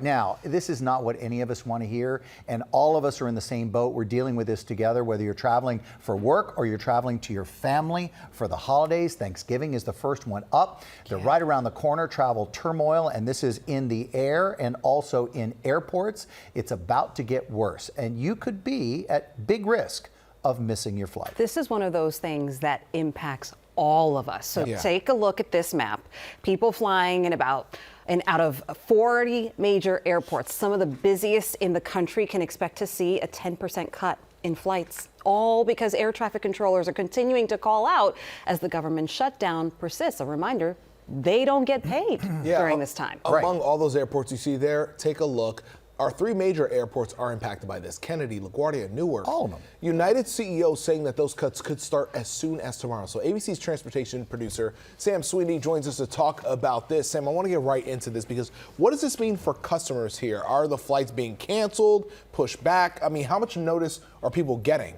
Now, this is not what any of us want to hear, and all of us are in the same boat. We're dealing with this together, whether you're traveling for work or you're traveling to your family for the holidays. Thanksgiving is the first one up. They're right around the corner, travel turmoil, and this is in the air and also in airports. It's about to get worse, and you could be at big risk of missing your flight. This is one of those things that impacts all of us. So take a look at this map. People flying in out of 40 major airports, some of the busiest in the country, can expect to see a 10% cut in flights, all because air traffic controllers are continuing to call out as the government shutdown persists. A reminder, they don't get paid during this time. Among all those airports you see there, take a look. Our three major airports are impacted by this: Kennedy, LaGuardia, Newark. All of them. United CEO saying that those cuts could start as soon as tomorrow. So ABC's transportation producer, Sam Sweeney, joins us to talk about this. Sam, I want to get right into this because what does this mean for customers here? Are the flights being canceled, pushed back? I mean, how much notice are people getting?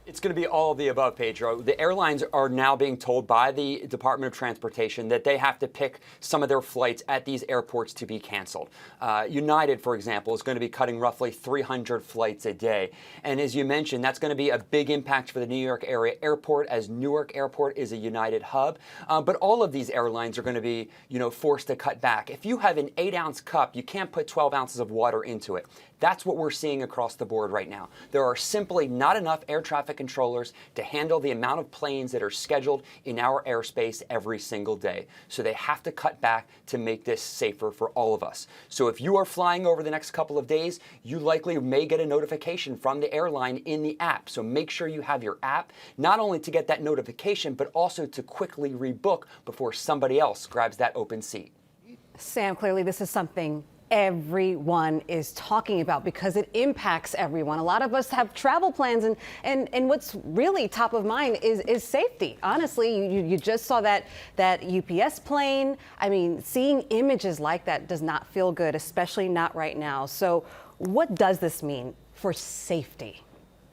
It's going to be all of the above, Pedro. The airlines are now being told by the Department of Transportation that they have to pick some of their flights at these airports to be canceled. United, for example, is going to be cutting roughly 300 flights a day. And as you mentioned, that's going to be a big impact for the New York area airport, as Newark Airport is a United hub. But all of these airlines are going to be, forced to cut back. If you have an 8-ounce cup, you can't put 12 ounces of water into it. That's what we're seeing across the board right now. There are simply not enough air traffic controllers to handle the amount of planes that are scheduled in our airspace every single day. So they have to cut back to make this safer for all of us. So if you are flying over the next couple of days, you likely may get a notification from the airline in the app. So make sure you have your app, not only to get that notification, but also to quickly rebook before somebody else grabs that open seat. Sam, clearly this is something everyone is talking about because it impacts everyone. A lot of us have travel plans, and what's really top of mind is safety. Honestly, you just saw that UPS plane. I mean, seeing images like that does not feel good, especially not right now. So what does this mean for safety?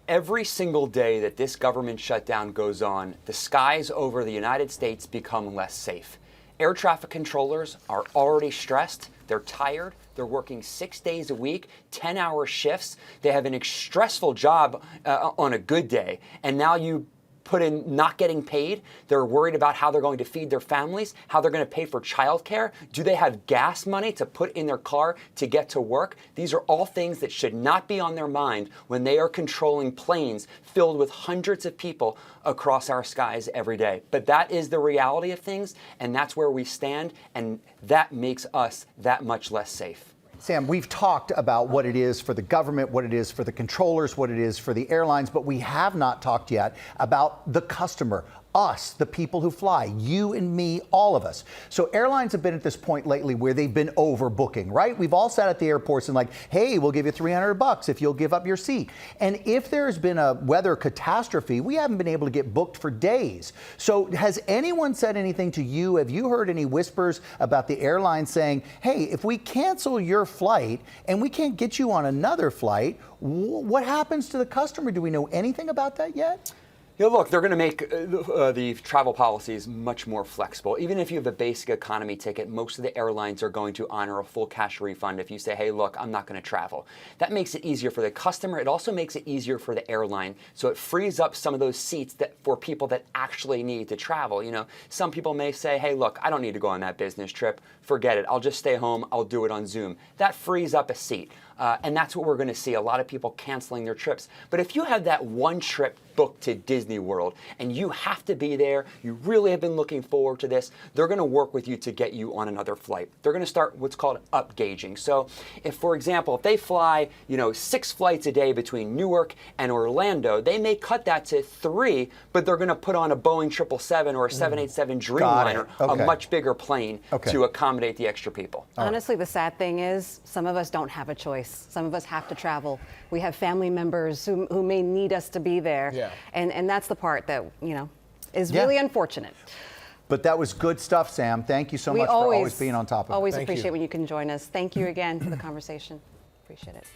Every single day that this government shutdown goes on, the skies over the United States become less safe. Air traffic controllers are already stressed. They're tired. They're working 6 days a week, 10-hour shifts. They have an stressful job on a good day. And now you put in not getting paid. They're worried about how they're going to feed their families, how they're going to pay for childcare. Do they have gas money to put in their car to get to work? These are all things that should not be on their mind when they are controlling planes filled with hundreds of people across our skies every day. But that is the reality of things, and that's where we stand, and that makes us that much less safe. Sam, we've talked about what it is for the government, what it is for the controllers, what it is for the airlines, but we have not talked yet about the customer, us, the people who fly, you and me, all of us. So airlines have been at this point lately where they've been overbooking, right? We've all sat at the airports and like, hey, we'll give you $300 if you'll give up your seat. And if there's been a weather catastrophe, we haven't been able to get booked for days. So has anyone said anything to you? Have you heard any whispers about the airline saying, hey, if we cancel your flight and we can't get you on another flight, what happens to the customer? Do we know anything about that yet? Look, they're going to make the travel policies much more flexible. Even if you have a basic economy ticket, most of the airlines are going to honor a full cash refund if you say, hey, look, I'm not going to travel. That makes it easier for the customer. It also makes it easier for the airline. So it frees up some of those seats for people that actually need to travel. Some people may say, hey, look, I don't need to go on that business trip. Forget it. I'll just stay home. I'll do it on Zoom. That frees up a seat. And that's what we're going to see, a lot of people canceling their trips. But if you have that one trip booked to Disney World and you have to be there, you really have been looking forward to this, they're going to work with you to get you on another flight. They're going to start what's called upgauging. So if, for example, if they fly, 6 flights a day between Newark and Orlando, they may cut that to 3, but they're going to put on a Boeing 777 or a 787 Dreamliner, a much bigger plane to accommodate the extra people. Honestly, the sad thing is some of us don't have a choice. Some of us have to travel. We have family members who may need us to be there. Yeah. And that's the part that, is really unfortunate. But that was good stuff, Sam. Thank you so much for always being on top of it. Always appreciate when you can join us. Thank you again for the conversation. Appreciate it.